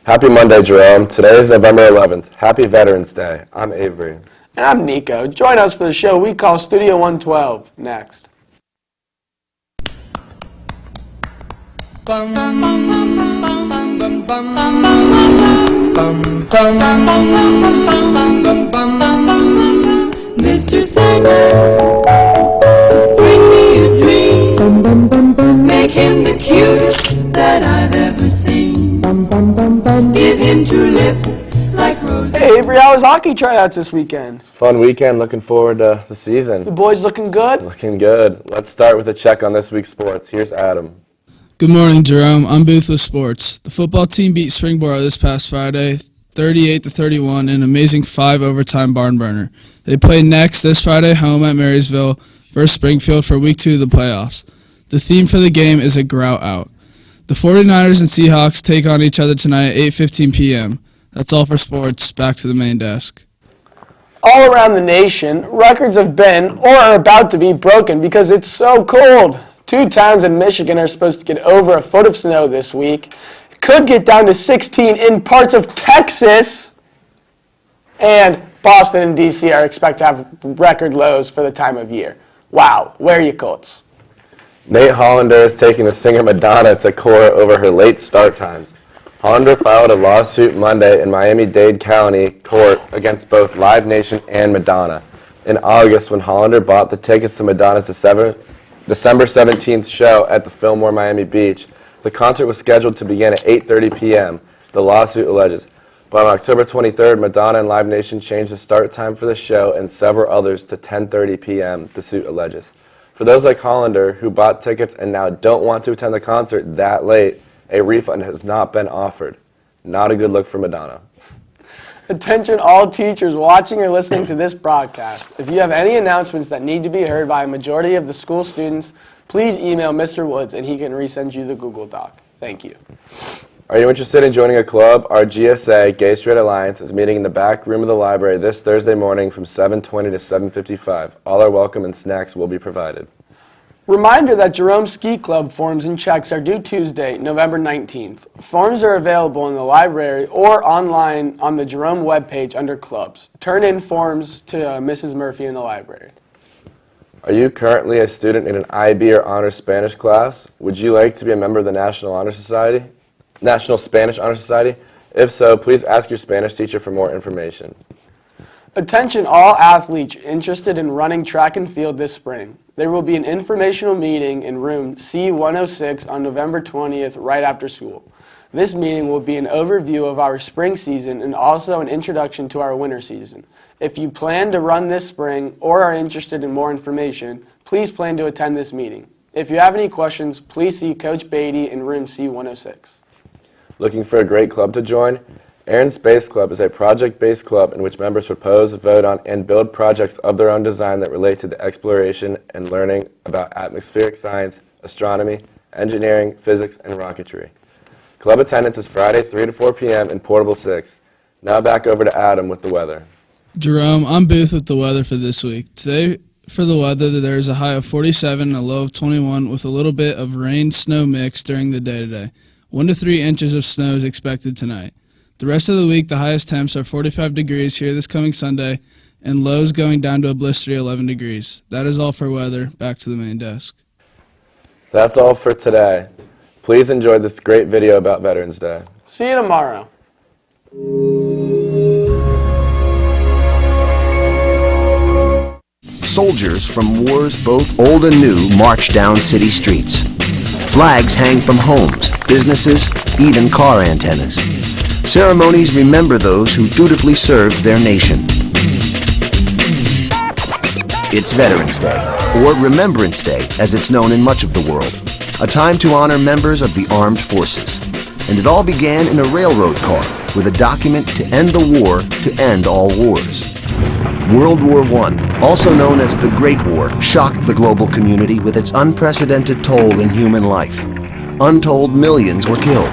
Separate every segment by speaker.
Speaker 1: Happy Monday, Jerome. Today is November 11th. Happy Veterans Day. I'm Avery.
Speaker 2: And I'm Nico. Join us for the show we call Studio 112 next.
Speaker 3: Mr. Sandman, bring me a dream. Make him the cutest that I've ever seen. Give him two lips like roses.
Speaker 2: Hey Avery, how was hockey tryouts this weekend?
Speaker 1: Fun weekend. Looking forward to the season.
Speaker 2: The boys looking good?
Speaker 1: Looking good. Let's start with a check on this week's sports. Here's Adam.
Speaker 4: Good morning, Jerome. I'm Booth with sports. The football team beat Springboro this past Friday, 38-31, in an amazing 5-overtime barn burner. They play next this Friday home at Marysville versus Springfield for Week 2 of the playoffs. The theme for the game is a grout out. The 49ers and Seahawks take on each other tonight at 8:15 p.m. That's all for sports. Back to the main desk.
Speaker 2: All around the nation, records have been or are about to be broken because it's so cold. 2 towns in Michigan are supposed to get over a foot of snow this week. It could get down to 16 in parts of Texas. And Boston and D.C. are expected to have record lows for the time of year. Wow, where are you, Colts?
Speaker 1: Nate Hollander is taking the singer Madonna to court over her late start times. Hollander filed a lawsuit Monday in Miami-Dade County Court against both Live Nation and Madonna. In August, when Hollander bought the tickets to Madonna's December 17th show at the Fillmore Miami Beach, the concert was scheduled to begin at 8:30 p.m., the lawsuit alleges. But on October 23rd, Madonna and Live Nation changed the start time for the show and several others to 10:30 p.m., the suit alleges. For those like Hollander who bought tickets and now don't want to attend the concert that late, a refund has not been offered. Not a good look for Madonna.
Speaker 2: Attention all teachers watching or listening to this broadcast. If you have any announcements that need to be heard by a majority of the school students, please email Mr. Woods and he can resend you the Google Doc. Thank you.
Speaker 1: Are you interested in joining a club? Our GSA, Gay Straight Alliance, is meeting in the back room of the library this Thursday morning from 7:20 to 7:55. All are welcome and snacks will be provided.
Speaker 2: Reminder that Jerome Ski Club forms and checks are due Tuesday, November 19th. Forms are available in the library or online on the Jerome webpage under clubs. Turn in forms to Mrs. Murphy in the library.
Speaker 1: Are you currently a student in an IB or Honors Spanish class? Would you like to be a member of the National Spanish Honor Society? If so, please ask your Spanish teacher for more information.
Speaker 2: Attention all athletes interested in running track and field this spring. There will be an informational meeting in room C106 on November 20th right after school. This meeting will be an overview of our spring season and also an introduction to our winter season. If you plan to run this spring or are interested in more information, please plan to attend this meeting. If you have any questions, please see Coach Beatty in room C106.
Speaker 1: Looking for a great club to join? Aaron Space Club is a project-based club in which members propose, vote on, and build projects of their own design that relate to the exploration and learning about atmospheric science, astronomy, engineering, physics, and rocketry. Club attendance is Friday 3 to 4 p.m. and Portable 6. Now back over to Adam with the weather.
Speaker 4: Jerome, I'm Booth with the weather for this week. Today, for the weather, there is a high of 47 and a low of 21 with a little bit of rain-snow mix during the day today. 1 to 3 inches of snow is expected tonight. The rest of the week, the highest temps are 45 degrees here this coming Sunday, and lows going down to a blistery 11 degrees. That is all for weather. Back to the main desk.
Speaker 1: That's all for today. Please enjoy this great video about Veterans Day.
Speaker 2: See you tomorrow.
Speaker 5: Soldiers from wars both old and new march down city streets. Flags hang from homes, businesses, even car antennas. Ceremonies remember those who dutifully served their nation. It's Veterans Day, or Remembrance Day, as it's known in much of the world, a time to honor members of the armed forces. And it all began in a railroad car with a document to end the war to end all wars. World War I, also known as the Great War, shocked the global community with its unprecedented toll in human life. Untold millions were killed.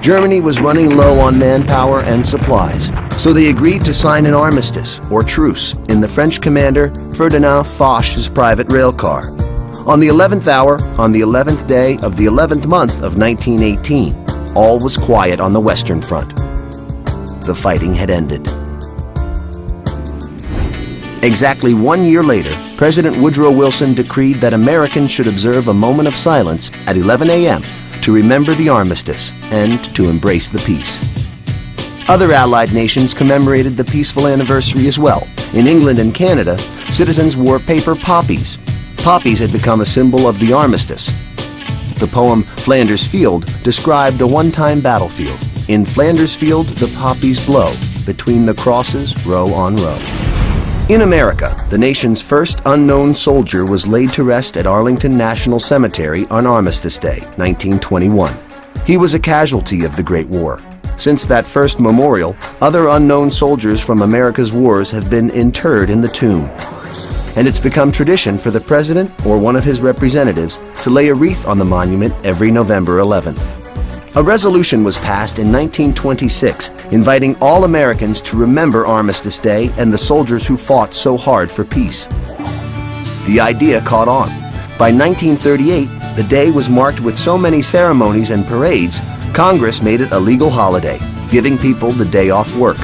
Speaker 5: Germany was running low on manpower and supplies, so they agreed to sign an armistice, or truce, in the French commander Ferdinand Foch's private rail car. On the 11th hour, on the 11th day of the 11th month of 1918, all was quiet on the Western Front. The fighting had ended. Exactly 1 year later, President Woodrow Wilson decreed that Americans should observe a moment of silence at 11 a.m. to remember the armistice and to embrace the peace. Other Allied nations commemorated the peaceful anniversary as well. In England and Canada, citizens wore paper poppies. Poppies had become a symbol of the armistice. The poem Flanders Field described a one-time battlefield. In Flanders Field, the poppies blow, between the crosses, row on row. In America, the nation's first unknown soldier was laid to rest at Arlington National Cemetery on Armistice Day, 1921. He was a casualty of the Great War. Since that first memorial, other unknown soldiers from America's wars have been interred in the tomb. And it's become tradition for the president or one of his representatives to lay a wreath on the monument every November 11th. A resolution was passed in 1926 inviting all Americans to remember Armistice Day and the soldiers who fought so hard for peace. The idea caught on. By 1938, the day was marked with so many ceremonies and parades, Congress made it a legal holiday, giving people the day off work.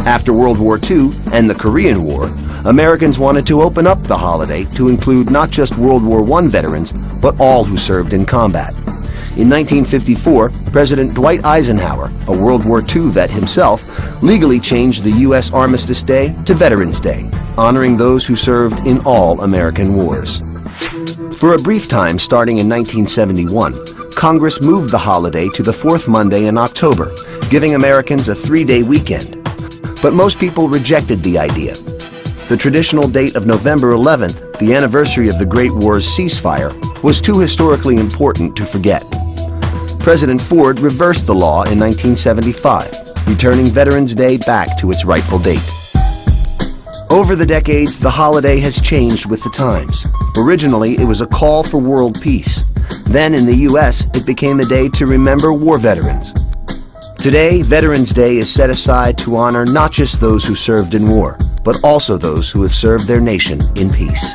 Speaker 5: After World War II and the Korean War, Americans wanted to open up the holiday to include not just World War I veterans, but all who served in combat. In 1954, President Dwight Eisenhower, a World War II vet himself, legally changed the U.S. Armistice Day to Veterans Day, honoring those who served in all American wars. For a brief time starting in 1971, Congress moved the holiday to the fourth Monday in October, giving Americans a 3-day weekend. But most people rejected the idea. The traditional date of November 11th, the anniversary of the Great War's ceasefire, was too historically important to forget. President Ford reversed the law in 1975, returning Veterans Day back to its rightful date. Over the decades, the holiday has changed with the times. Originally, it was a call for world peace. Then in the U.S., it became a day to remember war veterans. Today, Veterans Day is set aside to honor not just those who served in war, but also those who have served their nation in peace.